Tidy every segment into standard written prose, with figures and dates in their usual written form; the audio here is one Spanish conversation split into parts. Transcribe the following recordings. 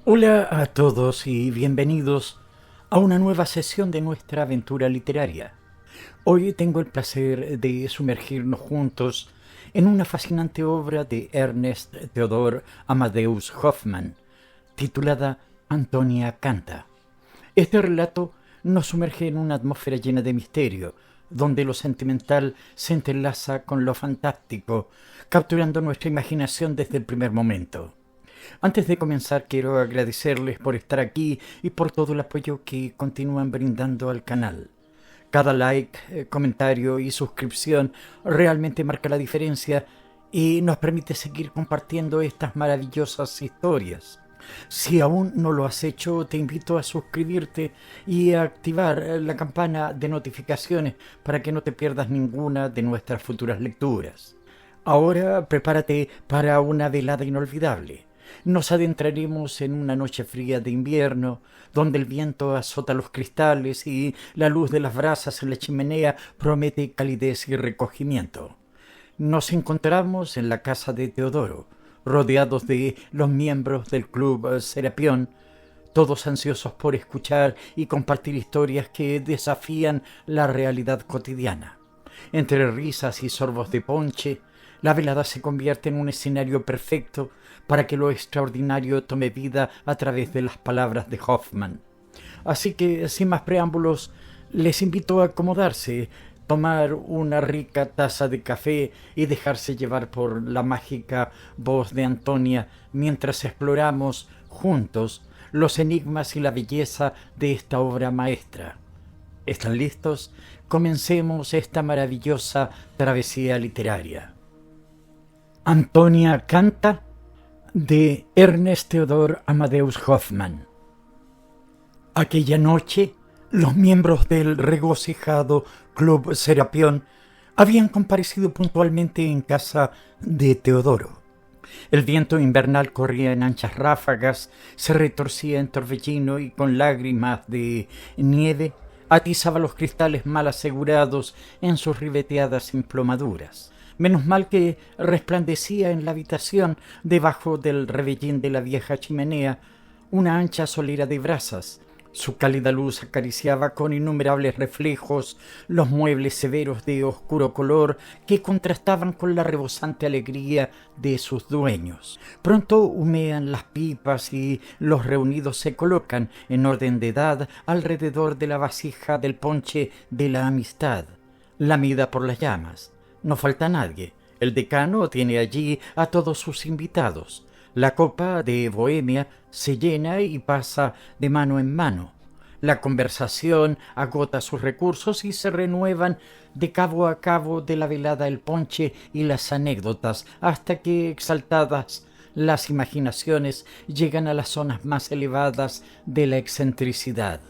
Hola a todos y bienvenidos a una nueva sesión de nuestra aventura literaria. Hoy tengo el placer de sumergirnos juntos en una fascinante obra de Ernest Theodor Amadeus Hoffmann, titulada Antonia canta. Este relato nos sumerge en una atmósfera llena de misterio, donde lo sentimental se entrelaza con lo fantástico, capturando nuestra imaginación desde el primer momento. Antes de comenzar, quiero agradecerles por estar aquí y por todo el apoyo que continúan brindando al canal. Cada like, comentario y suscripción realmente marca la diferencia y nos permite seguir compartiendo estas maravillosas historias. Si aún no lo has hecho, te invito a suscribirte y a activar la campana de notificaciones para que no te pierdas ninguna de nuestras futuras lecturas. Ahora prepárate para una velada inolvidable. Nos adentraremos en una noche fría de invierno, donde el viento azota los cristales y la luz de las brasas en la chimenea promete calidez y recogimiento. Nos encontramos en la casa de Teodoro, rodeados de los miembros del Club Serapión, todos ansiosos por escuchar y compartir historias que desafían la realidad cotidiana. Entre risas y sorbos de ponche, la velada se convierte en un escenario perfecto para que lo extraordinario tome vida a través de las palabras de Hoffmann. Así que, sin más preámbulos, les invito a acomodarse, tomar una rica taza de café y dejarse llevar por la mágica voz de Antonia mientras exploramos juntos los enigmas y la belleza de esta obra maestra. ¿Están listos? Comencemos esta maravillosa travesía literaria. Antonia canta, de Ernest Theodor Amadeus Hoffmann. Aquella noche, los miembros del regocijado Club Serapión habían comparecido puntualmente en casa de Teodoro. El viento invernal corría en anchas ráfagas, se retorcía en torbellino y con lágrimas de nieve atizaba los cristales mal asegurados en sus ribeteadas emplomaduras. Menos mal que resplandecía en la habitación, debajo del revellín de la vieja chimenea, una ancha solera de brasas. Su cálida luz acariciaba con innumerables reflejos los muebles severos de oscuro color que contrastaban con la rebosante alegría de sus dueños. Pronto humean las pipas y los reunidos se colocan en orden de edad alrededor de la vasija del ponche de la amistad, lamida por las llamas. No falta nadie. El decano tiene allí a todos sus invitados. La copa de Bohemia se llena y pasa de mano en mano. La conversación agota sus recursos y se renuevan de cabo a cabo de la velada el ponche y las anécdotas, hasta que, exaltadas las imaginaciones, llegan a las zonas más elevadas de la excentricidad.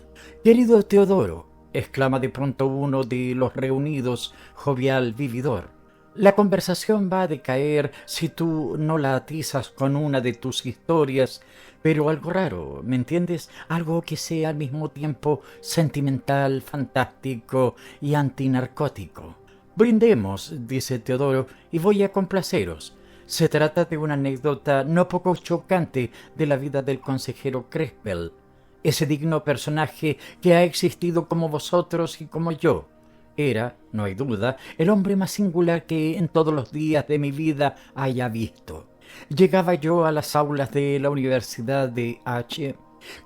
«Querido Teodoro», exclama de pronto uno de los reunidos, jovial vividor, «la conversación va a decaer si tú no la atizas con una de tus historias, pero algo raro, ¿me entiendes? Algo que sea al mismo tiempo sentimental, fantástico y antinarcótico». «Brindemos», dice Teodoro, «y voy a complaceros. Se trata de una anécdota no poco chocante de la vida del consejero Crespel, ese digno personaje que ha existido como vosotros y como yo. Era, no hay duda, el hombre más singular que en todos los días de mi vida haya visto. Llegaba yo a las aulas de la Universidad de H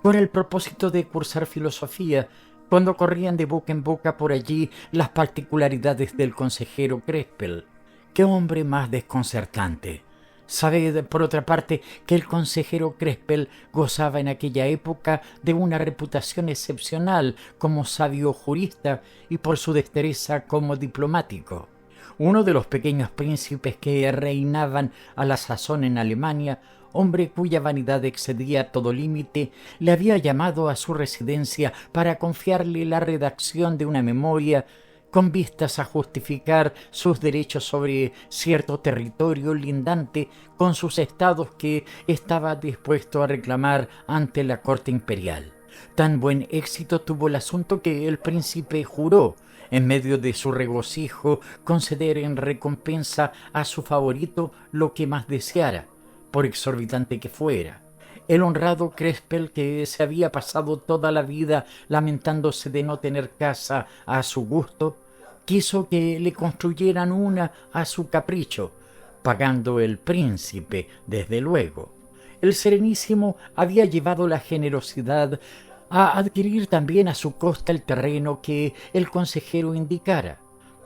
con el propósito de cursar filosofía, cuando corrían de boca en boca por allí las particularidades del consejero Crespel. ¡Qué hombre más desconcertante! Sabed, por otra parte, que el consejero Crespel gozaba en aquella época de una reputación excepcional como sabio jurista y por su destreza como diplomático. Uno de los pequeños príncipes que reinaban a la sazón en Alemania, hombre cuya vanidad excedía todo límite, le había llamado a su residencia para confiarle la redacción de una memoria con vistas a justificar sus derechos sobre cierto territorio lindante con sus estados que estaba dispuesto a reclamar ante la corte imperial. Tan buen éxito tuvo el asunto que el príncipe juró, en medio de su regocijo, conceder en recompensa a su favorito lo que más deseara, por exorbitante que fuera. El honrado Crespel, que se había pasado toda la vida lamentándose de no tener casa a su gusto, quiso que le construyeran una a su capricho, pagando el príncipe, desde luego. El Serenísimo había llevado la generosidad a adquirir también a su costa el terreno que el consejero indicara,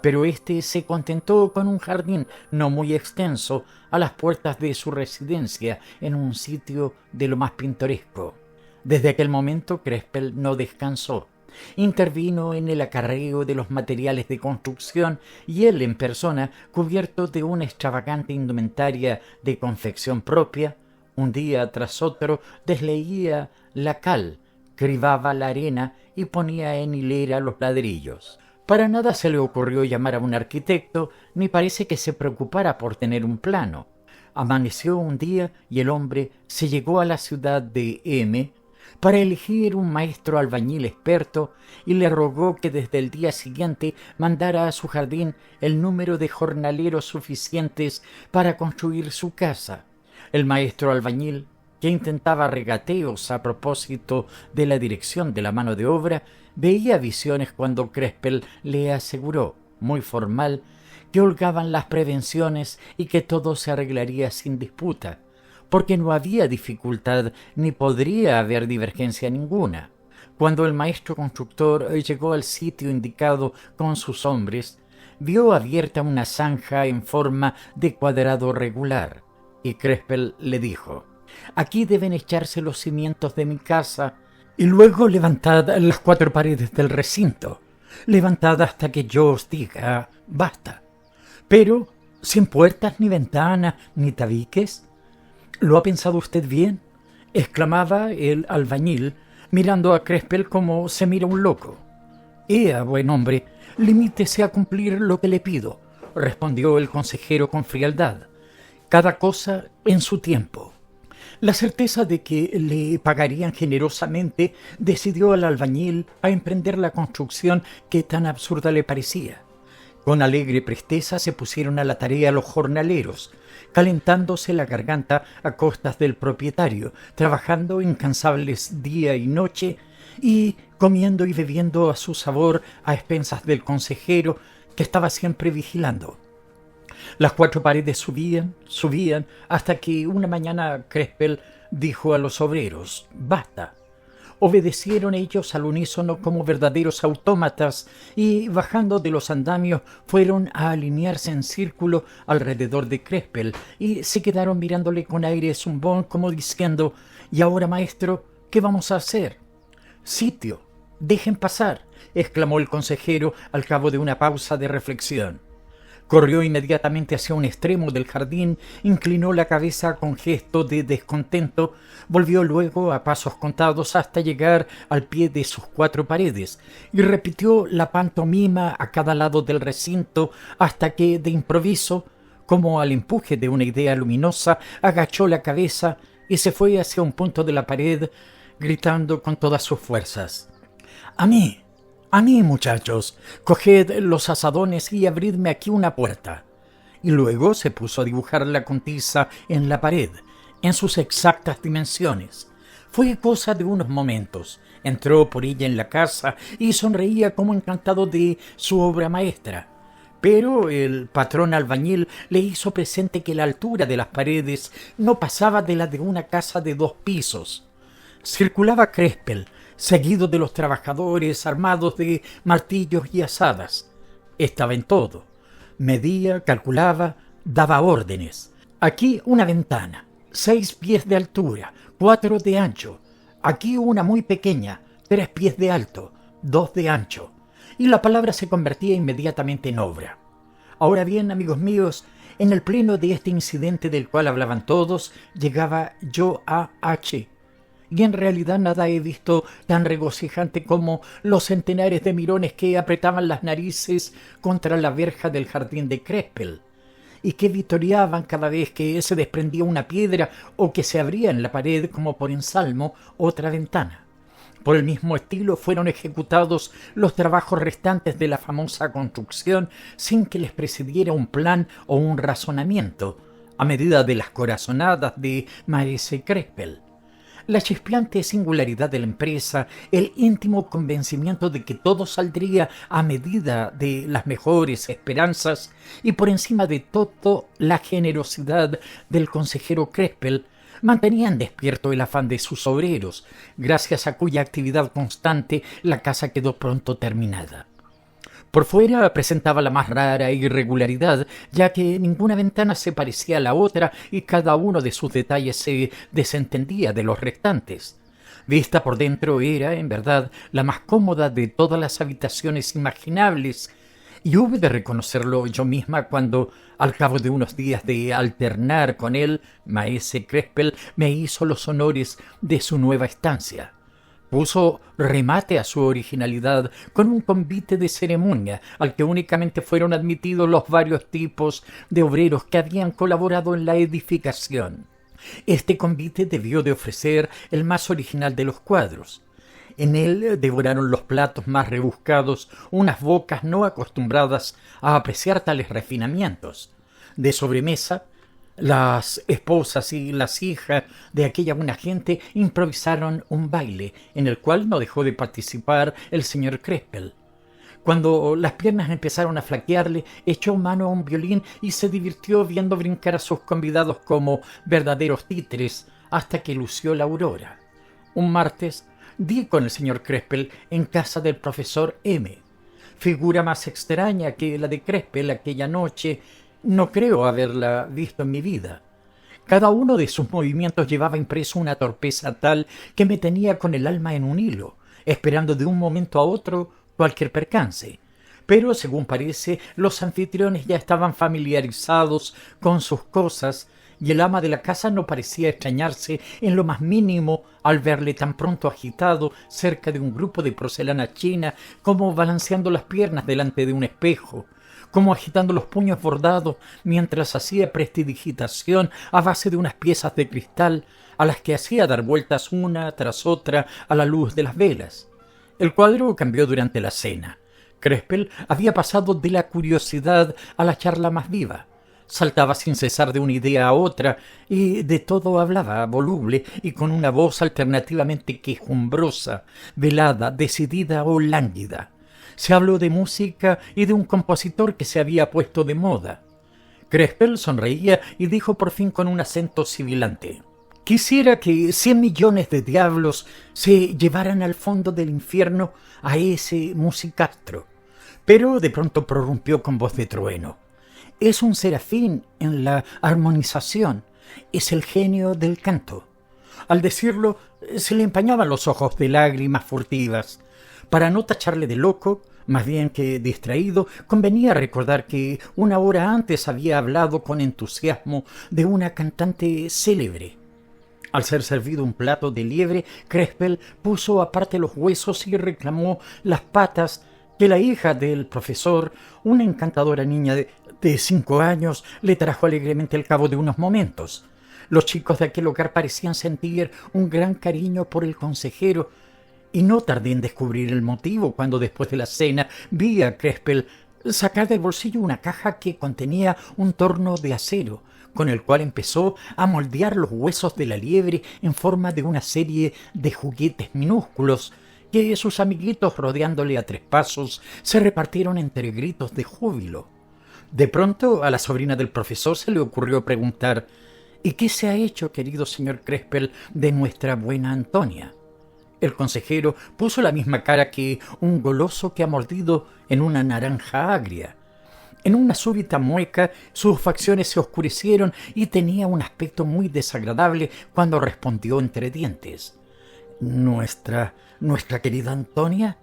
pero éste se contentó con un jardín no muy extenso a las puertas de su residencia, en un sitio de lo más pintoresco. Desde aquel momento Crespel no descansó. Intervino en el acarreo de los materiales de construcción y él en persona, cubierto de una extravagante indumentaria de confección propia, un día tras otro desleía la cal, cribaba la arena y ponía en hilera los ladrillos. Para nada se le ocurrió llamar a un arquitecto, ni parece que se preocupara por tener un plano. Amaneció un día y el hombre se llegó a la ciudad de M para elegir un maestro albañil experto y le rogó que desde el día siguiente mandara a su jardín el número de jornaleros suficientes para construir su casa. El maestro albañil, que intentaba regateos a propósito de la dirección de la mano de obra, veía visiones cuando Crespel le aseguró, muy formal, que holgaban las prevenciones y que todo se arreglaría sin disputa, porque no había dificultad ni podría haber divergencia ninguna. Cuando el maestro constructor llegó al sitio indicado con sus hombres, vio abierta una zanja en forma de cuadrado regular, y Crespel le dijo: «Aquí deben echarse los cimientos de mi casa, y luego levantad las 4 paredes del recinto. Levantad hasta que yo os diga basta. Pero sin puertas, ni ventanas, ni tabiques». «¿Lo ha pensado usted bien?», exclamaba el albañil, mirando a Crespel como se mira un loco. «Ea, buen hombre, limítese a cumplir lo que le pido», respondió el consejero con frialdad. «Cada cosa en su tiempo». La certeza de que le pagarían generosamente decidió al albañil a emprender la construcción que tan absurda le parecía. Con alegre presteza se pusieron a la tarea los jornaleros, calentándose la garganta a costas del propietario, trabajando incansables día y noche y comiendo y bebiendo a su sabor a expensas del consejero, que estaba siempre vigilando. Las 4 paredes subían, hasta que una mañana Crespel dijo a los obreros: «Basta». Obedecieron ellos al unísono como verdaderos autómatas y, bajando de los andamios, fueron a alinearse en círculo alrededor de Crespel y se quedaron mirándole con aire zumbón, como diciendo: «¿Y ahora, maestro, qué vamos a hacer?». «Sitio, dejen pasar», exclamó el consejero al cabo de una pausa de reflexión. Corrió inmediatamente hacia un extremo del jardín, inclinó la cabeza con gesto de descontento, volvió luego a pasos contados hasta llegar al pie de sus 4 paredes y repitió la pantomima a cada lado del recinto hasta que, de improviso, como al empuje de una idea luminosa, agachó la cabeza y se fue hacia un punto de la pared, gritando con todas sus fuerzas: «¡A mí! ¡A mí, muchachos! Coged los azadones y abridme aquí una puerta». Y luego se puso a dibujarla con tiza en la pared, en sus exactas dimensiones. Fue cosa de unos momentos. Entró por ella en la casa y sonreía como encantado de su obra maestra. Pero el patrón albañil le hizo presente que la altura de las paredes no pasaba de la de una casa de 2 pisos. Circulaba Crespel, seguido de los trabajadores armados de martillos y azadas. Estaba en todo. Medía, calculaba, daba órdenes. Aquí una ventana, 6 pies de altura, 4 de ancho. Aquí una muy pequeña, 3 pies de alto, 2 de ancho. Y la palabra se convertía inmediatamente en obra. Ahora bien, amigos míos, en el pleno de este incidente del cual hablaban todos, llegaba yo a H. Y en realidad nada he visto tan regocijante como los centenares de mirones que apretaban las narices contra la verja del jardín de Crespel, y que vitoreaban cada vez que se desprendía una piedra o que se abría en la pared, como por ensalmo, otra ventana. Por el mismo estilo fueron ejecutados los trabajos restantes de la famosa construcción sin que les precediera un plan o un razonamiento, a medida de las corazonadas de Maese Crespel. la chispeante singularidad de la empresa, el íntimo convencimiento de que todo saldría a medida de las mejores esperanzas y por encima de todo la generosidad del consejero Crespel mantenían despierto el afán de sus obreros, gracias a cuya actividad constante la casa quedó pronto terminada. Por fuera presentaba la más rara irregularidad, ya que ninguna ventana se parecía a la otra y cada uno de sus detalles se desentendía de los restantes. Vista por dentro era, en verdad, la más cómoda de todas las habitaciones imaginables, y hube de reconocerlo yo misma cuando, al cabo de unos días de alternar con él, maese Crespel me hizo los honores de su nueva estancia. Puso remate a su originalidad con un convite de ceremonia al que únicamente fueron admitidos los varios tipos de obreros que habían colaborado en la edificación. Este convite debió de ofrecer el más original de los cuadros. En él devoraron los platos más rebuscados unas bocas no acostumbradas a apreciar tales refinamientos. De sobremesa, las esposas y las hijas de aquella buena gente improvisaron un baile, en el cual no dejó de participar el señor Crespel. Cuando las piernas empezaron a flaquearle, echó mano a un violín y se divirtió viendo brincar a sus convidados como verdaderos títeres, hasta que lució la aurora. Un martes di con el señor Crespel en casa del profesor M. Figura más extraña que la de Crespel aquella noche no creo haberla visto en mi vida. Cada uno de sus movimientos llevaba impreso una torpeza tal que me tenía con el alma en un hilo, esperando de un momento a otro cualquier percance. Pero, según parece, los anfitriones ya estaban familiarizados con sus cosas, y el ama de la casa no parecía extrañarse en lo más mínimo al verle tan pronto agitado cerca de un grupo de porcelana china, como balanceando las piernas delante de un espejo, como agitando los puños bordados mientras hacía prestidigitación a base de unas piezas de cristal a las que hacía dar vueltas una tras otra a la luz de las velas. El cuadro cambió durante la cena. Crespel había pasado de la curiosidad a la charla más viva. Saltaba sin cesar de una idea a otra y de todo hablaba voluble y con una voz alternativamente quejumbrosa, velada, decidida o lánguida. Se habló de música y de un compositor que se había puesto de moda. Crespel sonreía y dijo por fin con un acento sibilante: «Quisiera que 100 millones de diablos se llevaran al fondo del infierno a ese musicastro». Pero de pronto prorrumpió con voz de trueno: «Es un serafín en la armonización, es el genio del canto». Al decirlo, se le empañaban los ojos de lágrimas furtivas. Para no tacharle de loco, más bien que distraído, convenía recordar que una hora antes había hablado con entusiasmo de una cantante célebre. Al ser servido un plato de liebre, Crespel puso aparte los huesos y reclamó las patas que la hija del profesor, una encantadora niña de 5 años, le trajo alegremente al cabo de unos momentos. Los chicos de aquel hogar parecían sentir un gran cariño por el consejero, y no tardé en descubrir el motivo cuando después de la cena vi a Crespel sacar del bolsillo una caja que contenía un torno de acero, con el cual empezó a moldear los huesos de la liebre en forma de una serie de juguetes minúsculos, que sus amiguitos, rodeándole a 3 pasos, se repartieron entre gritos de júbilo. De pronto a la sobrina del profesor se le ocurrió preguntar: «¿Y qué se ha hecho, querido señor Crespel, de nuestra buena Antonia?». El consejero puso la misma cara que un goloso que ha mordido en una naranja agria. En una súbita mueca sus facciones se oscurecieron y tenía un aspecto muy desagradable cuando respondió entre dientes: «¿Nuestra querida Antonia?».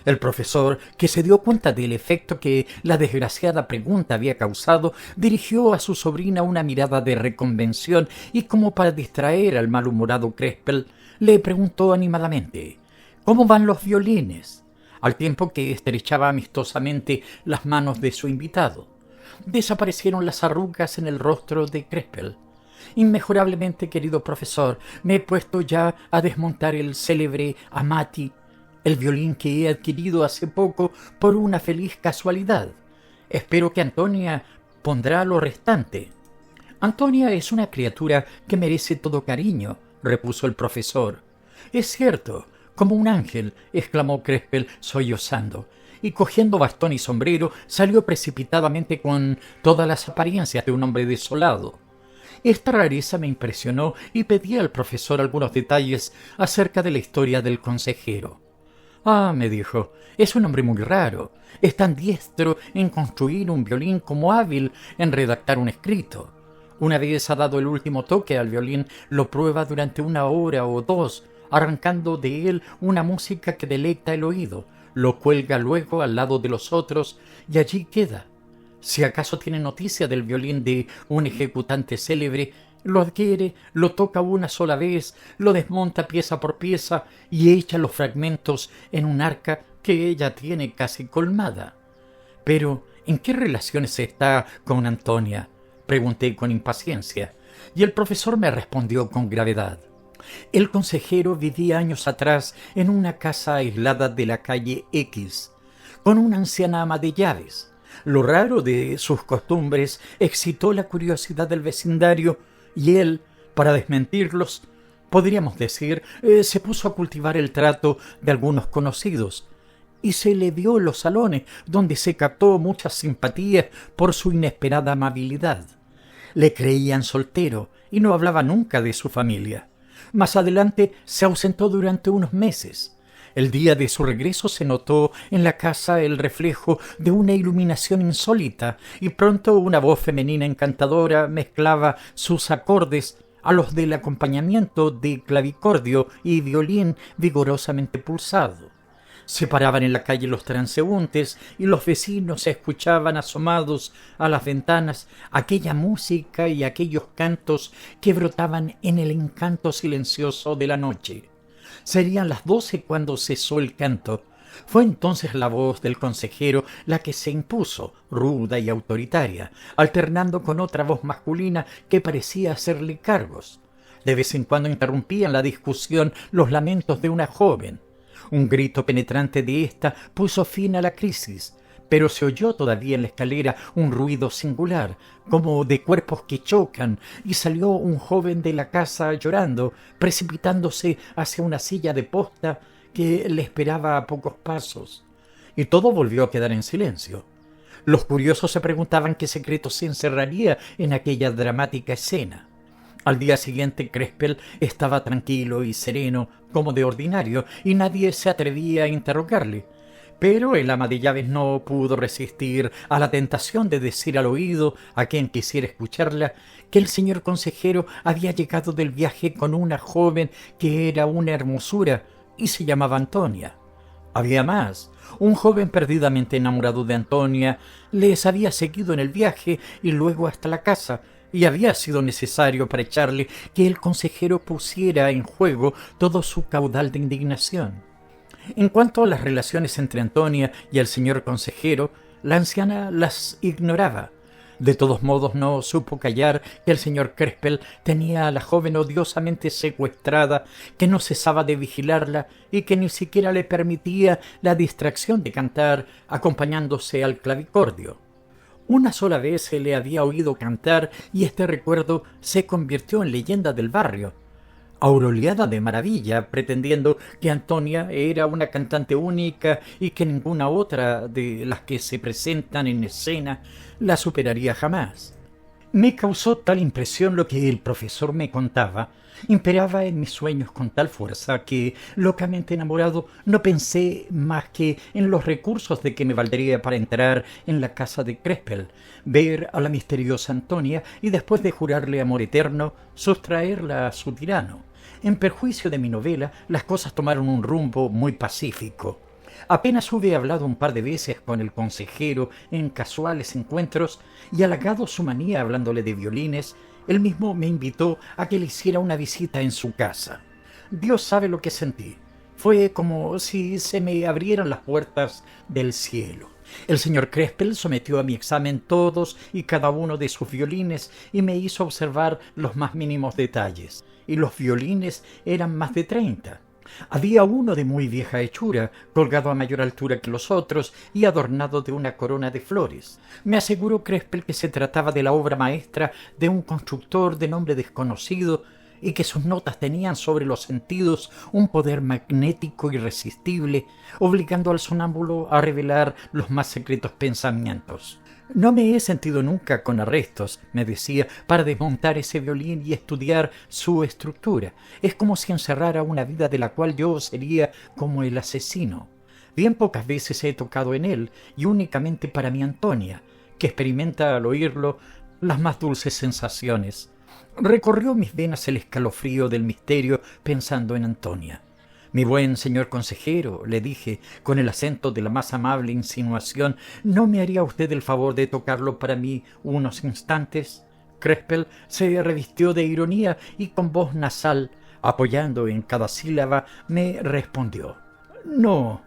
El profesor, que se dio cuenta del efecto que la desgraciada pregunta había causado, dirigió a su sobrina una mirada de reconvención y, como para distraer al malhumorado Crespel, le preguntó animadamente: «¿Cómo van los violines?», al tiempo que estrechaba amistosamente las manos de su invitado. Desaparecieron las arrugas en el rostro de Crespel. «Inmejorablemente, querido profesor, me he puesto ya a desmontar el célebre Amati, el violín que he adquirido hace poco por una feliz casualidad. Espero que Antonia pondrá lo restante». «Antonia es una criatura que merece todo cariño», repuso el profesor. —Es cierto, como un ángel —exclamó Crespel sollozando, y cogiendo bastón y sombrero salió precipitadamente con todas las apariencias de un hombre desolado. Esta rareza me impresionó y pedí al profesor algunos detalles acerca de la historia del consejero. —Ah —me dijo—, es un hombre muy raro. Es tan diestro en construir un violín como hábil en redactar un escrito. Una vez ha dado el último toque al violín, lo prueba durante 1 hora o 2, arrancando de él una música que deleita el oído, lo cuelga luego al lado de los otros y allí queda. Si acaso tiene noticia del violín de un ejecutante célebre, lo adquiere, lo toca una sola vez, lo desmonta pieza por pieza y echa los fragmentos en un arca que ella tiene casi colmada. —Pero, ¿en qué relaciones está con Antonia? —pregunté con impaciencia, y el profesor me respondió con gravedad. El consejero vivía años atrás en una casa aislada de la calle X, con una anciana ama de llaves. Lo raro de sus costumbres excitó la curiosidad del vecindario y él, para desmentirlos, podríamos decir, se puso a cultivar el trato de algunos conocidos y se le dio los salones, donde se captó muchas simpatías por su inesperada amabilidad. Le creían soltero y no hablaba nunca de su familia. Más adelante se ausentó durante unos meses. El día de su regreso se notó en la casa el reflejo de una iluminación insólita y pronto una voz femenina encantadora mezclaba sus acordes a los del acompañamiento de clavicordio y violín vigorosamente pulsado. Se paraban en la calle los transeúntes y los vecinos escuchaban asomados a las ventanas aquella música y aquellos cantos que brotaban en el encanto silencioso de la noche. Serían las 12 cuando cesó el canto. Fue entonces la voz del consejero la que se impuso, ruda y autoritaria, alternando con otra voz masculina que parecía hacerle cargos. De vez en cuando interrumpían la discusión los lamentos de una joven. Un grito penetrante de ésta puso fin a la crisis, pero se oyó todavía en la escalera un ruido singular, como de cuerpos que chocan, y salió un joven de la casa llorando, precipitándose hacia una silla de posta que le esperaba a pocos pasos. Y todo volvió a quedar en silencio. Los curiosos se preguntaban qué secreto se encerraría en aquella dramática escena. Al día siguiente Crespel estaba tranquilo y sereno, como de ordinario, y nadie se atrevía a interrogarle. Pero el ama de llaves no pudo resistir a la tentación de decir al oído a quien quisiera escucharla que el señor consejero había llegado del viaje con una joven que era una hermosura y se llamaba Antonia. Había más. Un joven perdidamente enamorado de Antonia les había seguido en el viaje y luego hasta la casa, y había sido necesario para echarle que el consejero pusiera en juego todo su caudal de indignación. En cuanto a las relaciones entre Antonia y el señor consejero, la anciana las ignoraba. De todos modos no supo callar que el señor Crespel tenía a la joven odiosamente secuestrada, que no cesaba de vigilarla y que ni siquiera le permitía la distracción de cantar acompañándose al clavicordio. Una sola vez se le había oído cantar y este recuerdo se convirtió en leyenda del barrio, aureolada de maravilla, pretendiendo que Antonia era una cantante única y que ninguna otra de las que se presentan en escena la superaría jamás. Me causó tal impresión lo que el profesor me contaba, imperaba en mis sueños con tal fuerza que, locamente enamorado, no pensé más que en los recursos de que me valdría para entrar en la casa de Crespel, ver a la misteriosa Antonia y, después de jurarle amor eterno, sustraerla a su tirano. En perjuicio de mi novela, las cosas tomaron un rumbo muy pacífico. Apenas hube hablado un par de veces con el consejero en casuales encuentros y halagado su manía hablándole de violines, él mismo me invitó a que le hiciera una visita en su casa. Dios sabe lo que sentí. Fue como si se me abrieran las puertas del cielo. El señor Crespel sometió a mi examen todos y cada uno de sus violines y me hizo observar los más mínimos detalles. Y los violines eran más de 30. Había uno de muy vieja hechura, colgado a mayor altura que los otros y adornado de una corona de flores. Me aseguró Crespel que se trataba de la obra maestra de un constructor de nombre desconocido y que sus notas tenían sobre los sentidos un poder magnético irresistible, obligando al sonámbulo a revelar los más secretos pensamientos. No me he sentido nunca con arrestos, me decía, para desmontar ese violín y estudiar su estructura. Es como si encerrara una vida de la cual yo sería como el asesino. Bien pocas veces he tocado en él, y únicamente para mi Antonia, que experimenta al oírlo las más dulces sensaciones. Recorrió mis venas el escalofrío del misterio pensando en Antonia. Mi buen señor consejero, le dije, con el acento de la más amable insinuación, ¿no me haría usted el favor de tocarlo para mí unos instantes? Crespel se revistió de ironía y con voz nasal, apoyando en cada sílaba, me respondió: «No,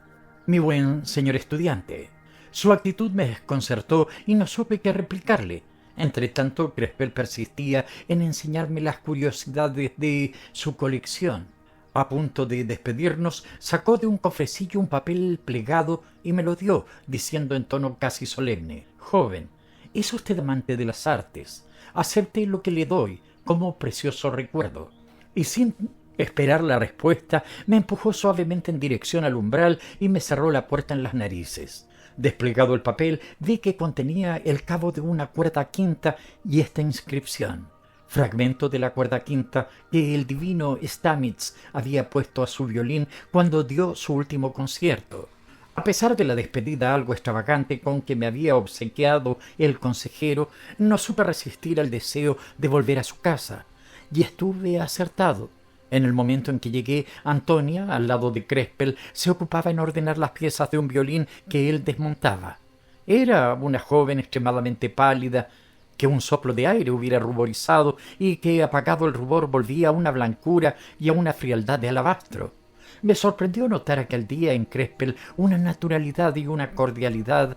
mi buen señor estudiante». Su actitud me desconcertó y no supe qué replicarle. Entretanto, Crespel persistía en enseñarme las curiosidades de su colección. A punto de despedirnos, sacó de un cofrecillo un papel plegado y me lo dio, diciendo en tono casi solemne: «Joven, es usted amante de las artes. Acepte lo que le doy como precioso recuerdo». Y sin esperar la respuesta, me empujó suavemente en dirección al umbral y me cerró la puerta en las narices. Desplegado el papel, vi que contenía el cabo de una cuerda quinta y esta inscripción: «Fragmento de la cuerda quinta que el divino Stamitz había puesto a su violín cuando dio su último concierto». A pesar de la despedida algo extravagante con que me había obsequiado el consejero, no supe resistir al deseo de volver a su casa, y estuve acertado. En el momento en que llegué, Antonia, al lado de Crespel, se ocupaba en ordenar las piezas de un violín que él desmontaba. Era una joven extremadamente pálida, que un soplo de aire hubiera ruborizado y que, apagado el rubor, volvía a una blancura y a una frialdad de alabastro. Me sorprendió notar aquel día en Crespel una naturalidad y una cordialidad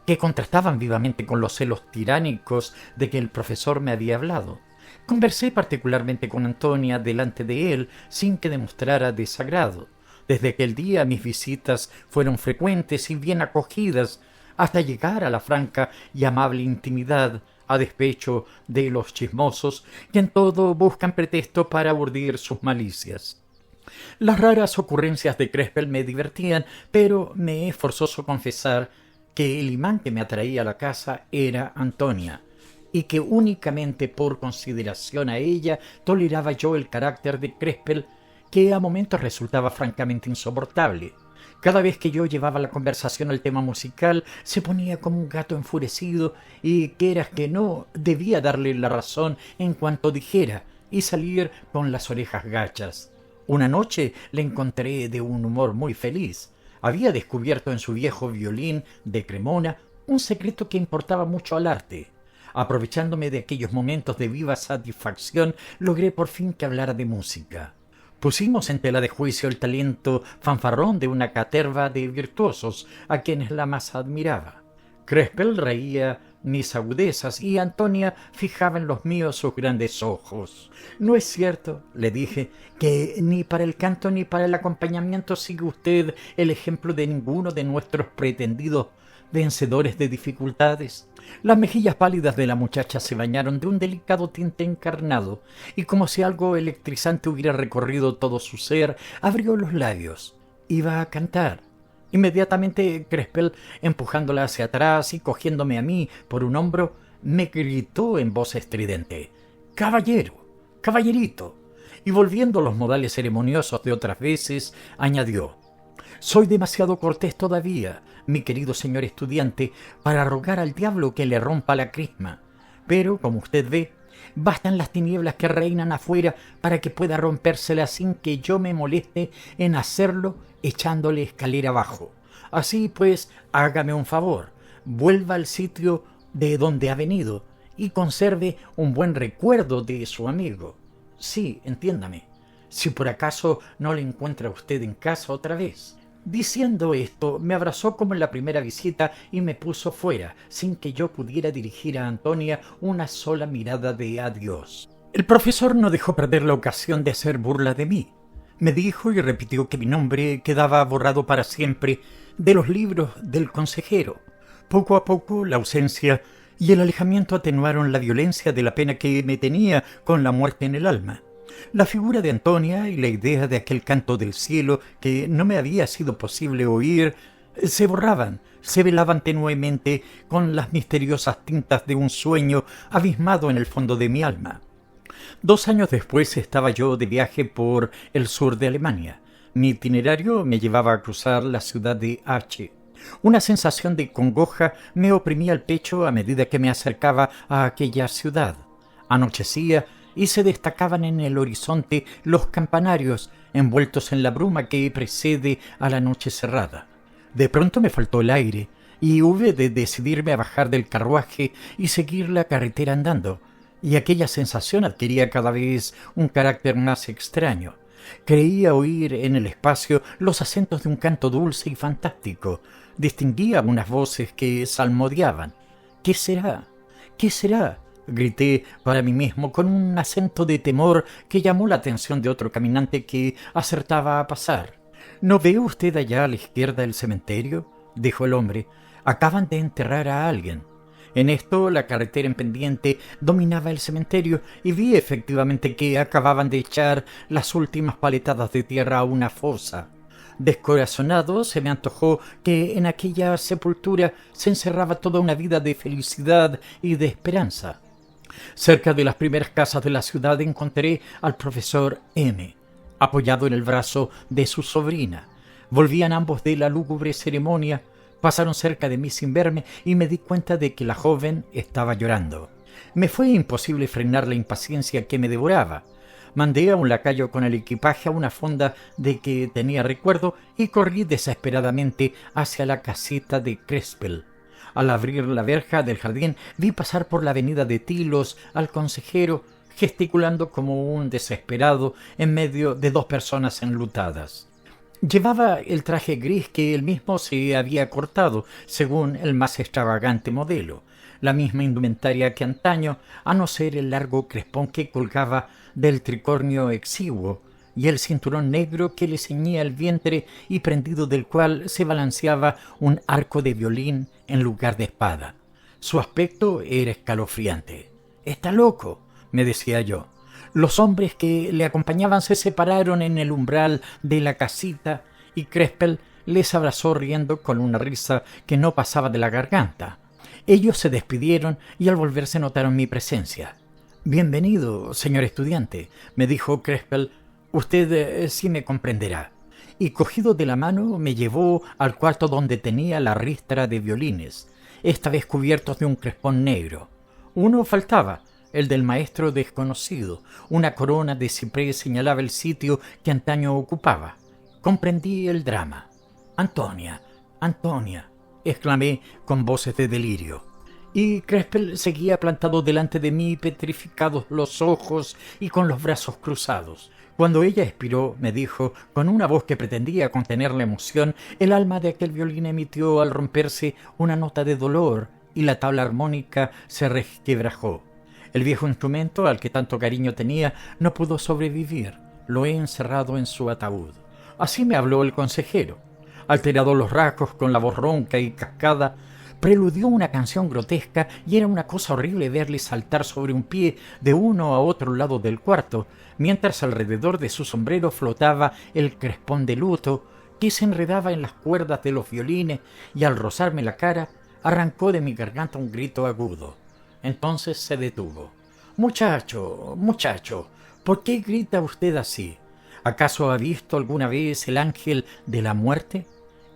que contrastaban vivamente con los celos tiránicos de que el profesor me había hablado. Conversé particularmente con Antonia delante de él sin que demostrara desagrado. Desde aquel día mis visitas fueron frecuentes y bien acogidas, hasta llegar a la franca y amable intimidad, a despecho de los chismosos que en todo buscan pretexto para urdir sus malicias. Las raras ocurrencias de Crespel me divertían, pero me es forzoso confesar que el imán que me atraía a la casa era Antonia, y que únicamente por consideración a ella toleraba yo el carácter de Crespel, que a momentos resultaba francamente insoportable. Cada vez que yo llevaba la conversación al tema musical, se ponía como un gato enfurecido y, quieras que no, debía darle la razón en cuanto dijera y salir con las orejas gachas. Una noche le encontré de un humor muy feliz. Había descubierto en su viejo violín de Cremona un secreto que importaba mucho al arte. Aprovechándome de aquellos momentos de viva satisfacción, logré por fin que hablara de música. Pusimos en tela de juicio el talento fanfarrón de una caterva de virtuosos a quienes la más admiraba. Crespel reía mis agudezas y Antonia fijaba en los míos sus grandes ojos. «No es cierto», le dije, «que ni para el canto ni para el acompañamiento sigue usted el ejemplo de ninguno de nuestros pretendidos vencedores de dificultades». Las mejillas pálidas de la muchacha se bañaron de un delicado tinte encarnado, y como si algo electrizante hubiera recorrido todo su ser, abrió los labios. Iba a cantar. Inmediatamente Crespel, empujándola hacia atrás y cogiéndome a mí por un hombro, me gritó en voz estridente: «¡Caballero! ¡Caballerito!». Y volviendo a los modales ceremoniosos de otras veces, añadió: «Soy demasiado cortés todavía, mi querido señor estudiante, para rogar al diablo que le rompa la crisma. Pero, como usted ve, bastan las tinieblas que reinan afuera para que pueda rompérsela sin que yo me moleste en hacerlo echándole escalera abajo. Así pues, hágame un favor, vuelva al sitio de donde ha venido y conserve un buen recuerdo de su amigo. Sí, entiéndame, si por acaso no le encuentra usted en casa otra vez». Diciendo esto, me abrazó como en la primera visita y me puso fuera, sin que yo pudiera dirigir a Antonia una sola mirada de adiós. El profesor no dejó perder la ocasión de hacer burla de mí. Me dijo y repitió que mi nombre quedaba borrado para siempre de los libros del consejero. Poco a poco, la ausencia y el alejamiento atenuaron la violencia de la pena que me tenía con la muerte en el alma. La figura de Antonia y la idea de aquel canto del cielo que no me había sido posible oír se borraban, se velaban tenuemente con las misteriosas tintas de un sueño abismado en el fondo de mi alma. 2 años después estaba yo de viaje por el sur de Alemania. Mi itinerario me llevaba a cruzar la ciudad de H. Una sensación de congoja me oprimía el pecho a medida que me acercaba a aquella ciudad. Anochecía y se destacaban en el horizonte los campanarios envueltos en la bruma que precede a la noche cerrada. De pronto me faltó el aire y hube de decidirme a bajar del carruaje y seguir la carretera andando, y aquella sensación adquiría cada vez un carácter más extraño. Creía oír en el espacio los acentos de un canto dulce y fantástico. Distinguía unas voces que salmodiaban. ¿Qué será? ¿Qué será? Grité para mí mismo con un acento de temor que llamó la atención de otro caminante que acertaba a pasar. ¿No ve usted allá a la izquierda el cementerio?, dijo el hombre. Acaban de enterrar a alguien. En esto la carretera en pendiente dominaba el cementerio y vi efectivamente que acababan de echar las últimas paletadas de tierra a una fosa. Descorazonado, se me antojó que en aquella sepultura se encerraba toda una vida de felicidad y de esperanza. Cerca de las primeras casas de la ciudad encontré al profesor M., apoyado en el brazo de su sobrina. Volvían ambos de la lúgubre ceremonia, pasaron cerca de mí sin verme y me di cuenta de que la joven estaba llorando. Me fue imposible frenar la impaciencia que me devoraba. Mandé a un lacayo con el equipaje a una fonda de que tenía recuerdo y corrí desesperadamente hacia la casita de Crespel. Al abrir la verja del jardín vi pasar por la avenida de Tilos al consejero, gesticulando como un desesperado en medio de 2 personas enlutadas. Llevaba el traje gris que él mismo se había cortado, según el más extravagante modelo, la misma indumentaria que antaño, a no ser el largo crespón que colgaba del tricornio exiguo y el cinturón negro que le ceñía el vientre y prendido del cual se balanceaba un arco de violín en lugar de espada. Su aspecto era escalofriante. «Está loco», me decía yo. Los hombres que le acompañaban se separaron en el umbral de la casita y Crespel les abrazó riendo con una risa que no pasaba de la garganta. Ellos se despidieron y al volverse notaron mi presencia. «Bienvenido, señor estudiante», me dijo Crespel. «Usted sí me comprenderá». Y cogido de la mano me llevó al cuarto donde tenía la ristra de violines, esta vez cubiertos de un crespón negro. Uno faltaba, el del maestro desconocido. Una corona de ciprés señalaba el sitio que antaño ocupaba. Comprendí el drama. «Antonia, Antonia», exclamé con voces de delirio. Y Crespel seguía plantado delante de mí, petrificados los ojos y con los brazos cruzados. Cuando ella expiró, me dijo, con una voz que pretendía contener la emoción, el alma de aquel violín emitió al romperse una nota de dolor y la tabla armónica se resquebrajó. El viejo instrumento, al que tanto cariño tenía, no pudo sobrevivir. Lo he encerrado en su ataúd. Así me habló el consejero. Alterado los rasgos, con la voz ronca y cascada, preludió una canción grotesca y era una cosa horrible verle saltar sobre un pie de uno a otro lado del cuarto, mientras alrededor de su sombrero flotaba el crespón de luto que se enredaba en las cuerdas de los violines y al rozarme la cara arrancó de mi garganta un grito agudo. Entonces se detuvo. «Muchacho, muchacho, ¿por qué grita usted así? ¿Acaso ha visto alguna vez el ángel de la muerte?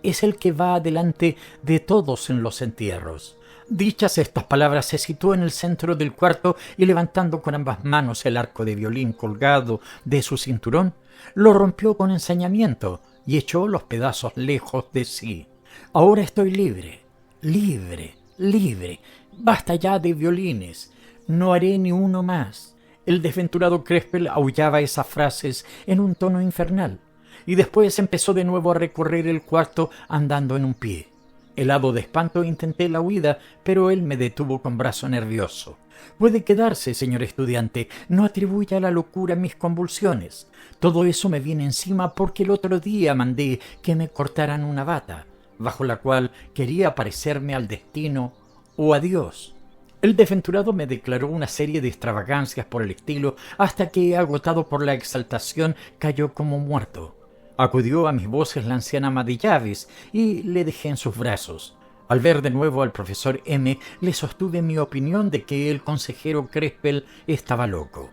Es el que va delante de todos en los entierros». Dichas estas palabras, se situó en el centro del cuarto y levantando con ambas manos el arco de violín colgado de su cinturón, lo rompió con ensañamiento y echó los pedazos lejos de sí. «Ahora estoy libre, libre, libre. Basta ya de violines. No haré ni uno más». El desventurado Crespel aullaba esas frases en un tono infernal y después empezó de nuevo a recorrer el cuarto andando en un pie. Helado de espanto intenté la huida, pero él me detuvo con brazo nervioso. «Puede quedarse, señor estudiante. No atribuya a la locura mis convulsiones. Todo eso me viene encima porque el otro día mandé que me cortaran una bata, bajo la cual quería parecerme al destino o a Dios». El desventurado me declaró una serie de extravagancias por el estilo, hasta que, agotado por la exaltación, cayó como muerto. Acudió a mis voces la anciana ama de llaves y le dejé en sus brazos. Al ver de nuevo al profesor M, le sostuve mi opinión de que el consejero Crespel estaba loco.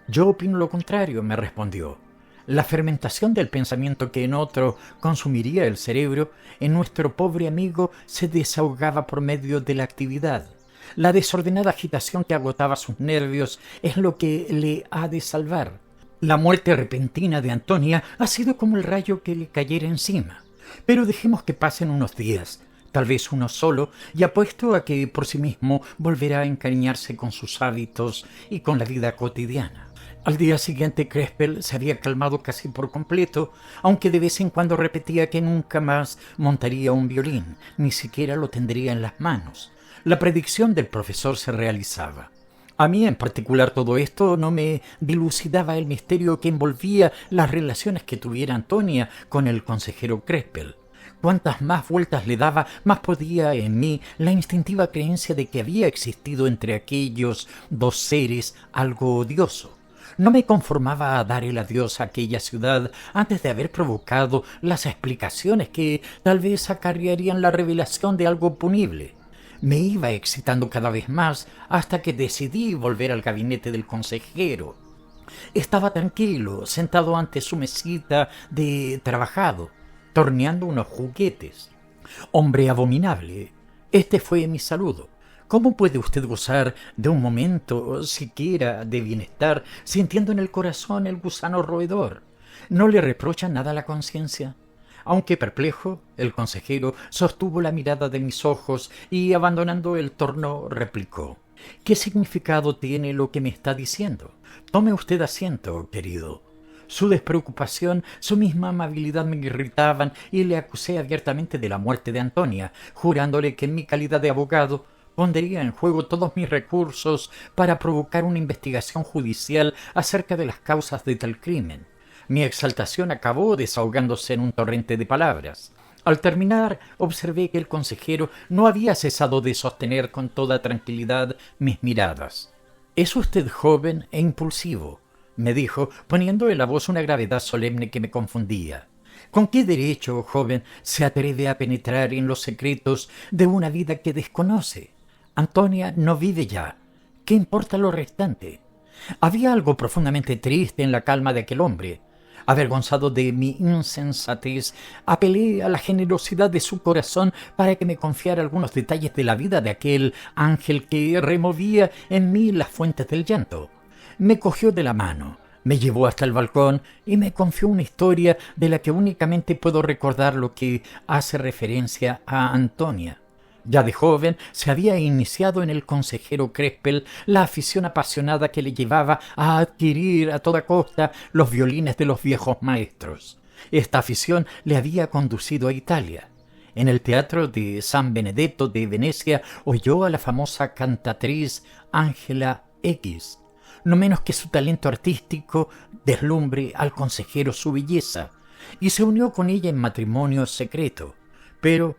Yo opino lo contrario, me respondió. La fermentación del pensamiento que en otro consumiría el cerebro, en nuestro pobre amigo se desahogaba por medio de la actividad. La desordenada agitación que agotaba sus nervios es lo que le ha de salvar. La muerte repentina de Antonia ha sido como el rayo que le cayera encima. Pero dejemos que pasen unos días, tal vez uno solo, y apuesto a que por sí mismo volverá a encariñarse con sus hábitos y con la vida cotidiana. Al día siguiente Crespel se había calmado casi por completo, aunque de vez en cuando repetía que nunca más montaría un violín, ni siquiera lo tendría en las manos. La predicción del profesor se realizaba. A mí en particular todo esto no me dilucidaba el misterio que envolvía las relaciones que tuviera Antonia con el consejero Crespel. Cuantas más vueltas le daba, más podía en mí la instintiva creencia de que había existido entre aquellos dos seres algo odioso. No me conformaba a dar el adiós a aquella ciudad antes de haber provocado las explicaciones que tal vez acarrearían la revelación de algo punible. Me iba excitando cada vez más hasta que decidí volver al gabinete del consejero. Estaba tranquilo, sentado ante su mesita de trabajado, torneando unos juguetes. Hombre abominable, este fue mi saludo. ¿Cómo puede usted gozar de un momento siquiera de bienestar sintiendo en el corazón el gusano roedor? ¿No le reprocha nada la conciencia? Aunque perplejo, el consejero sostuvo la mirada de mis ojos y, abandonando el torno, replicó: ¿Qué significado tiene lo que me está diciendo? Tome usted asiento, querido. Su despreocupación, su misma amabilidad me irritaban y le acusé abiertamente de la muerte de Antonia, jurándole que en mi calidad de abogado pondría en juego todos mis recursos para provocar una investigación judicial acerca de las causas de tal crimen. Mi exaltación acabó desahogándose en un torrente de palabras. Al terminar, observé que el consejero no había cesado de sostener con toda tranquilidad mis miradas. «Es usted joven e impulsivo», me dijo, poniendo en la voz una gravedad solemne que me confundía. ¿Con qué derecho, joven, se atreve a penetrar en los secretos de una vida que desconoce? Antonia no vive ya. ¿Qué importa lo restante? Había algo profundamente triste en la calma de aquel hombre. Avergonzado de mi insensatez, apelé a la generosidad de su corazón para que me confiara algunos detalles de la vida de aquel ángel que removía en mí las fuentes del llanto. Me cogió de la mano, me llevó hasta el balcón y me confió una historia de la que únicamente puedo recordar lo que hace referencia a Antonia. Ya de joven se había iniciado en el consejero Crespel la afición apasionada que le llevaba a adquirir a toda costa los violines de los viejos maestros. Esta afición le había conducido a Italia. En el teatro de San Benedetto de Venecia oyó a la famosa cantatriz Ángela X. No menos que su talento artístico deslumbre al consejero su belleza, y se unió con ella en matrimonio secreto. Pero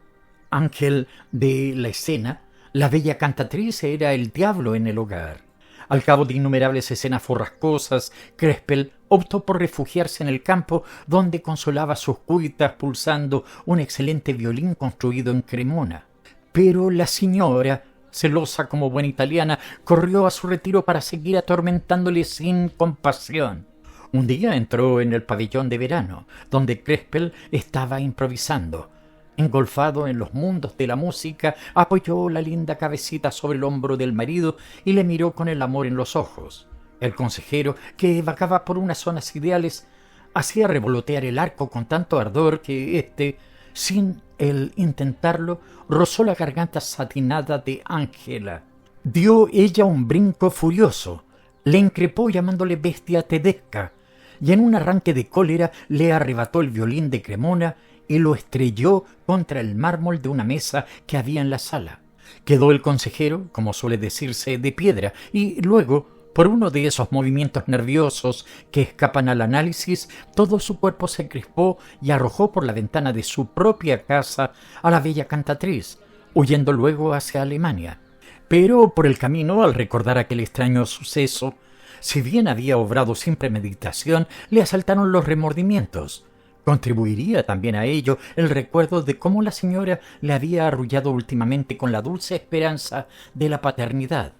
ángel de la escena, la bella cantatriz era el diablo en el hogar. Al cabo de innumerables escenas borrascosas, Crespel optó por refugiarse en el campo, donde consolaba sus cuitas pulsando un excelente violín construido en Cremona. Pero la señora, celosa como buena italiana, corrió a su retiro para seguir atormentándole sin compasión. Un día entró en el pabellón de verano, donde Crespel estaba improvisando. Engolfado en los mundos de la música, apoyó la linda cabecita sobre el hombro del marido y le miró con el amor en los ojos. El consejero, que vagaba por unas zonas ideales, hacía revolotear el arco con tanto ardor que éste, sin el intentarlo, rozó la garganta satinada de Ángela. Dio ella un brinco furioso, le increpó llamándole bestia tedesca, y en un arranque de cólera le arrebató el violín de Cremona y lo estrelló contra el mármol de una mesa que había en la sala. Quedó el consejero, como suele decirse, de piedra, y luego, por uno de esos movimientos nerviosos que escapan al análisis, todo su cuerpo se crispó y arrojó por la ventana de su propia casa a la bella cantatriz, huyendo luego hacia Alemania. Pero por el camino, al recordar aquel extraño suceso, si bien había obrado sin premeditación, le asaltaron los remordimientos. Contribuiría también a ello el recuerdo de cómo la señora le había arrullado últimamente con la dulce esperanza de la paternidad.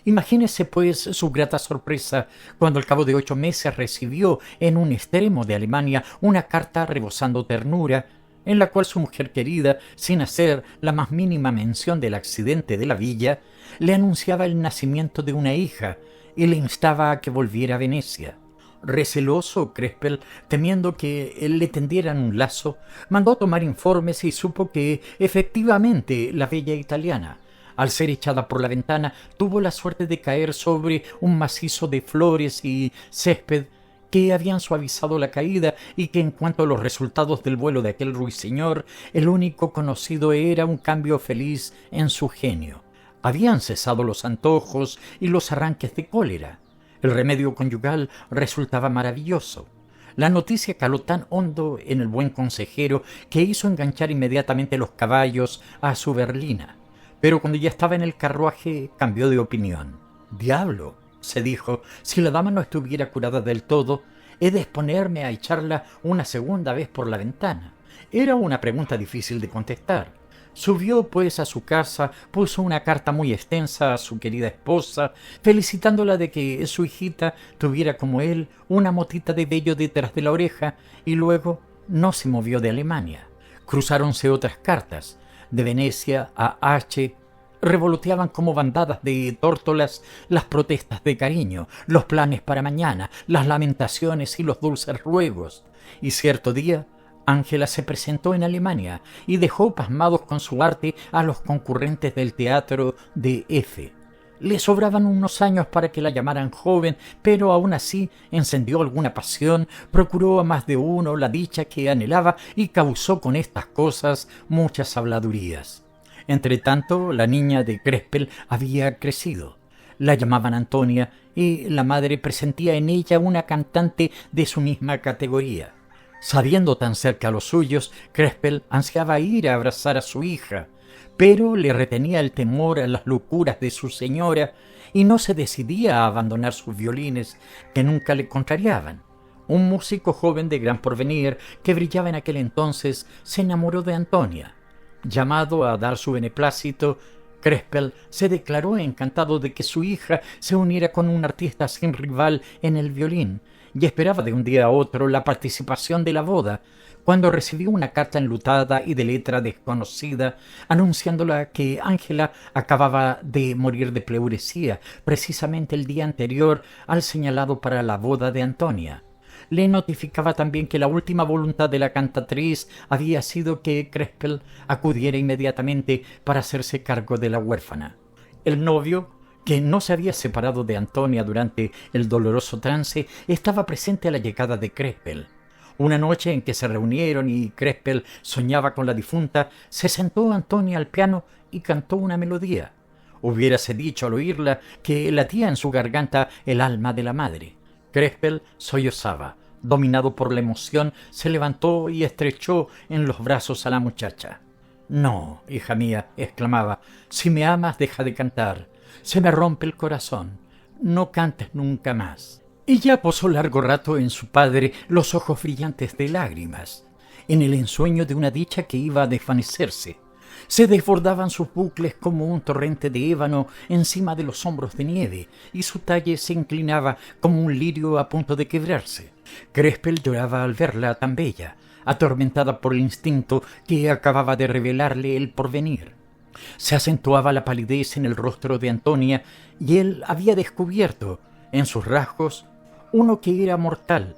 Imagínese, pues, su grata sorpresa cuando al cabo de 8 meses recibió en un extremo de Alemania una carta rebosando ternura, en la cual su mujer querida, sin hacer la más mínima mención del accidente de la villa, le anunciaba el nacimiento de una hija y le instaba a que volviera a Venecia. Receloso, Crespel, temiendo que le tendieran un lazo, mandó tomar informes y supo que, efectivamente, la bella italiana, al ser echada por la ventana, tuvo la suerte de caer sobre un macizo de flores y césped que habían suavizado la caída, y que en cuanto a los resultados del vuelo de aquel ruiseñor, el único conocido era un cambio feliz en su genio. Habían cesado los antojos y los arranques de cólera. El remedio conyugal resultaba maravilloso. La noticia caló tan hondo en el buen consejero que hizo enganchar inmediatamente los caballos a su berlina. Pero cuando ya estaba en el carruaje cambió de opinión. «Diablo», se dijo, «si la dama no estuviera curada del todo, he de exponerme a echarla una segunda vez por la ventana». Era una pregunta difícil de contestar. Subió, pues, a su casa, puso una carta muy extensa a su querida esposa, felicitándola de que su hijita tuviera como él una motita de vello detrás de la oreja, y luego no se movió de Alemania. Cruzáronse otras cartas. De Venecia a H. revoloteaban como bandadas de tórtolas las protestas de cariño, los planes para mañana, las lamentaciones y los dulces ruegos. Y cierto día Ángela se presentó en Alemania y dejó pasmados con su arte a los concurrentes del teatro de F. Le sobraban unos años para que la llamaran joven, pero aún así encendió alguna pasión, procuró a más de uno la dicha que anhelaba y causó con estas cosas muchas habladurías. Entretanto, la niña de Crespel había crecido. La llamaban Antonia y la madre presentía en ella una cantante de su misma categoría. Sabiendo tan cerca a los suyos, Crespel ansiaba ir a abrazar a su hija, pero le retenía el temor a las locuras de su señora y no se decidía a abandonar sus violines, que nunca le contrariaban. Un músico joven de gran porvenir, que brillaba en aquel entonces, se enamoró de Antonia. Llamado a dar su beneplácito, Crespel se declaró encantado de que su hija se uniera con un artista sin rival en el violín, y esperaba de un día a otro la participación de la boda, cuando recibió una carta enlutada y de letra desconocida, anunciándola que Ángela acababa de morir de pleuresía, precisamente el día anterior al señalado para la boda de Antonia. Le notificaba también que la última voluntad de la cantatriz había sido que Crespel acudiera inmediatamente para hacerse cargo de la huérfana. El novio, que no se había separado de Antonia durante el doloroso trance, estaba presente a la llegada de Crespel. Una noche en que se reunieron y Crespel soñaba con la difunta, se sentó Antonia al piano y cantó una melodía. Hubiérase dicho al oírla que latía en su garganta el alma de la madre. Crespel sollozaba. Dominado por la emoción, se levantó y estrechó en los brazos a la muchacha. «No, hija mía», exclamaba, «si me amas, deja de cantar. Se me rompe el corazón. No cantes nunca más». Y ya posó largo rato en su padre los ojos brillantes de lágrimas, en el ensueño de una dicha que iba a desvanecerse. Se desbordaban sus bucles como un torrente de ébano encima de los hombros de nieve, y su talle se inclinaba como un lirio a punto de quebrarse. Crespel lloraba al verla tan bella, atormentada por el instinto que acababa de revelarle el porvenir. Se acentuaba la palidez en el rostro de Antonia, y él había descubierto, en sus rasgos, uno que era mortal,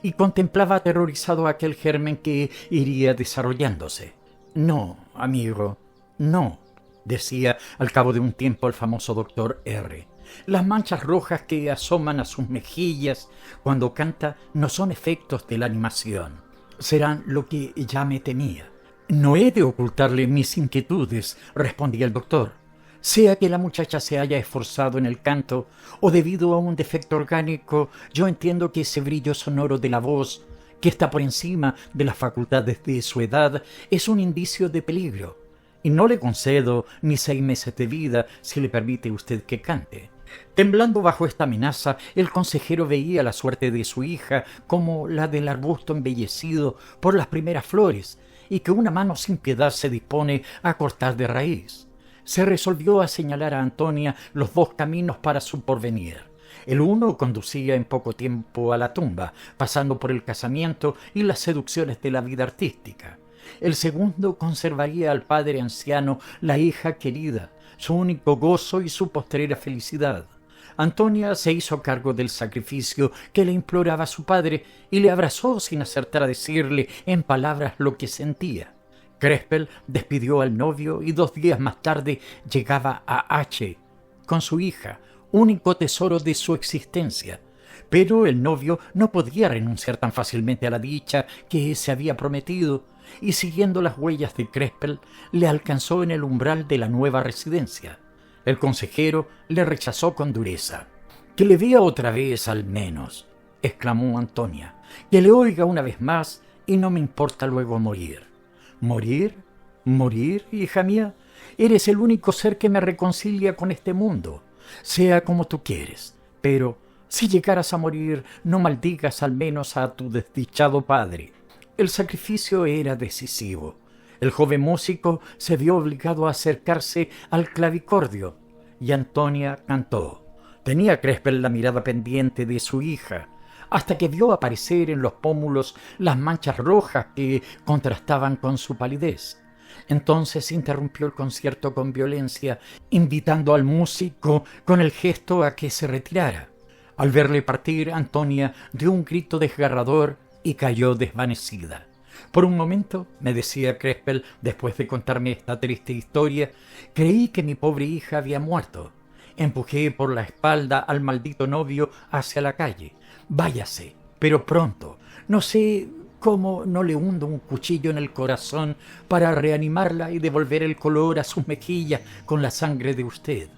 y contemplaba aterrorizado aquel germen que iría desarrollándose. «No, amigo, no», decía al cabo de un tiempo el famoso doctor R. «Las manchas rojas que asoman a sus mejillas cuando canta no son efectos de la animación. Serán lo que ya me temía». «No he de ocultarle mis inquietudes», respondía el doctor. «Sea que la muchacha se haya esforzado en el canto o debido a un defecto orgánico, yo entiendo que ese brillo sonoro de la voz, que está por encima de las facultades de su edad, es un indicio de peligro. y no le concedo ni 6 meses de vida si le permite usted que cante. Temblando bajo esta amenaza, el consejero veía la suerte de su hija como la del arbusto embellecido por las primeras flores y que una mano sin piedad se dispone a cortar de raíz. Se resolvió a señalar a Antonia los 2 caminos para su porvenir. El uno conducía en poco tiempo a la tumba, pasando por el casamiento y las seducciones de la vida artística. El segundo conservaría al padre anciano la hija querida, su único gozo y su postrera felicidad. Antonia se hizo cargo del sacrificio que le imploraba su padre y le abrazó sin acertar a decirle en palabras lo que sentía. Crespel despidió al novio y 2 días más tarde llegaba a H. con su hija, único tesoro de su existencia. Pero el novio no podía renunciar tan fácilmente a la dicha que se había prometido, y siguiendo las huellas de Crespel, le alcanzó en el umbral de la nueva residencia. El consejero le rechazó con dureza. «Que le vea otra vez al menos», exclamó Antonia. «Que le oiga una vez más y no me importa luego morir». «¿Morir? ¿Morir, hija mía? Eres el único ser que me reconcilia con este mundo. Sea como tú quieres, pero si llegaras a morir, no maldigas al menos a tu desdichado padre». El sacrificio era decisivo. El joven músico se vio obligado a acercarse al clavicordio y Antonia cantó. Tenía Crespel la mirada pendiente de su hija, hasta que vio aparecer en los pómulos las manchas rojas que contrastaban con su palidez. Entonces interrumpió el concierto con violencia, invitando al músico con el gesto a que se retirara. Al verle partir, Antonia dio un grito desgarrador y cayó desvanecida. «Por un momento», me decía Crespel después de contarme esta triste historia, «creí que mi pobre hija había muerto. Empujé por la espalda al maldito novio hacia la calle. Váyase, pero pronto. No sé cómo no le hundo un cuchillo en el corazón para reanimarla y devolver el color a sus mejillas con la sangre de usted».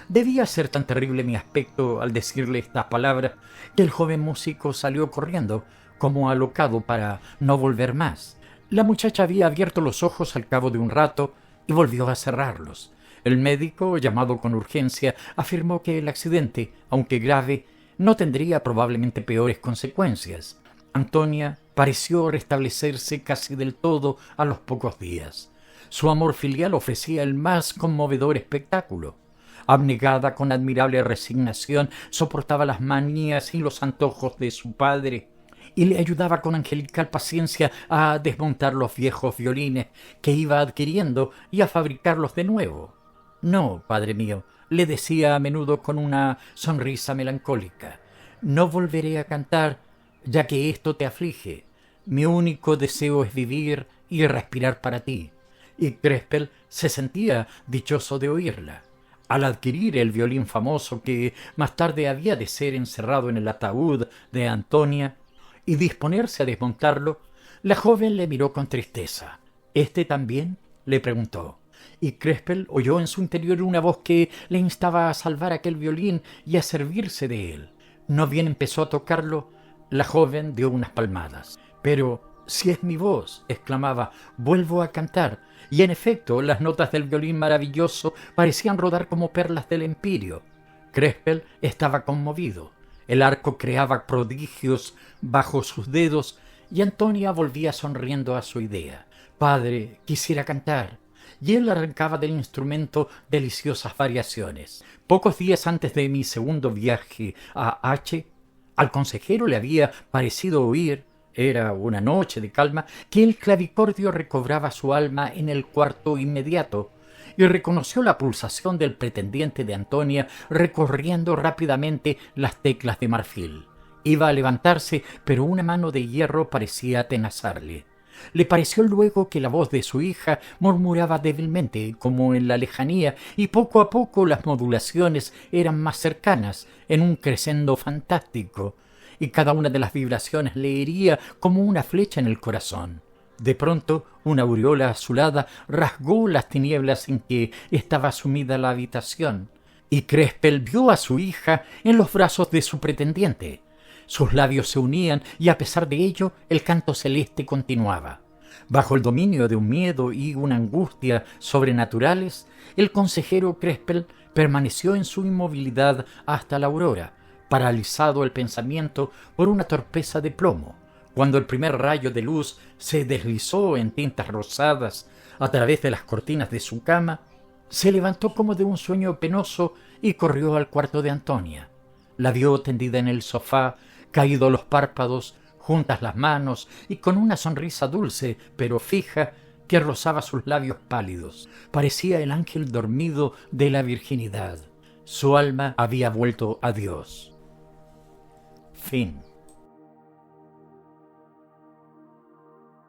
Debía ser tan terrible mi aspecto al decirle estas palabras que el joven músico salió corriendo como alocado para no volver más. La muchacha había abierto los ojos al cabo de un rato y volvió a cerrarlos. El médico, llamado con urgencia, afirmó que el accidente, aunque grave, no tendría probablemente peores consecuencias. Antonia pareció restablecerse casi del todo a los pocos días. Su amor filial ofrecía el más conmovedor espectáculo. Abnegada con admirable resignación, soportaba las manías y los antojos de su padre y le ayudaba con angelical paciencia a desmontar los viejos violines que iba adquiriendo y a fabricarlos de nuevo. «No, padre mío», le decía a menudo con una sonrisa melancólica, «no volveré a cantar, ya que esto te aflige. Mi único deseo es vivir y respirar para ti». Y Crespel se sentía dichoso de oírla. Al adquirir el violín famoso que más tarde había de ser encerrado en el ataúd de Antonia y disponerse a desmontarlo, la joven le miró con tristeza. «¿Este también?», le preguntó. Y Crespel oyó en su interior una voz que le instaba a salvar aquel violín y a servirse de él. No bien empezó a tocarlo, la joven dio unas palmadas. «Pero si es mi voz», exclamaba, «vuelvo a cantar». Y en efecto, las notas del violín maravilloso parecían rodar como perlas del empirio. Crespel estaba conmovido. El arco creaba prodigios bajo sus dedos y Antonia volvía sonriendo a su idea. «Padre, quisiera cantar». Y él arrancaba del instrumento deliciosas variaciones. Pocos días antes de mi segundo viaje a H, al consejero le había parecido oír, era una noche de calma, que el clavicordio recobraba su alma en el cuarto inmediato, y reconoció la pulsación del pretendiente de Antonia recorriendo rápidamente las teclas de marfil. Iba a levantarse, pero una mano de hierro parecía atenazarle. Le pareció luego que la voz de su hija murmuraba débilmente, como en la lejanía, y poco a poco las modulaciones eran más cercanas, en un crescendo fantástico, y cada una de las vibraciones le hería como una flecha en el corazón. De pronto, una aureola azulada rasgó las tinieblas en que estaba sumida la habitación, y Crespel vio a su hija en los brazos de su pretendiente. Sus labios se unían y a pesar de ello el canto celeste continuaba. Bajo el dominio de un miedo y una angustia sobrenaturales, el consejero Crespel permaneció en su inmovilidad hasta la aurora, paralizado el pensamiento por una torpeza de plomo. Cuando el primer rayo de luz se deslizó en tintas rosadas a través de las cortinas de su cama, se levantó como de un sueño penoso y corrió al cuarto de Antonia. La vio tendida en el sofá, caídos los párpados, juntas las manos y con una sonrisa dulce pero fija que rozaba sus labios pálidos. Parecía el ángel dormido de la virginidad. Su alma había vuelto a Dios. Fin.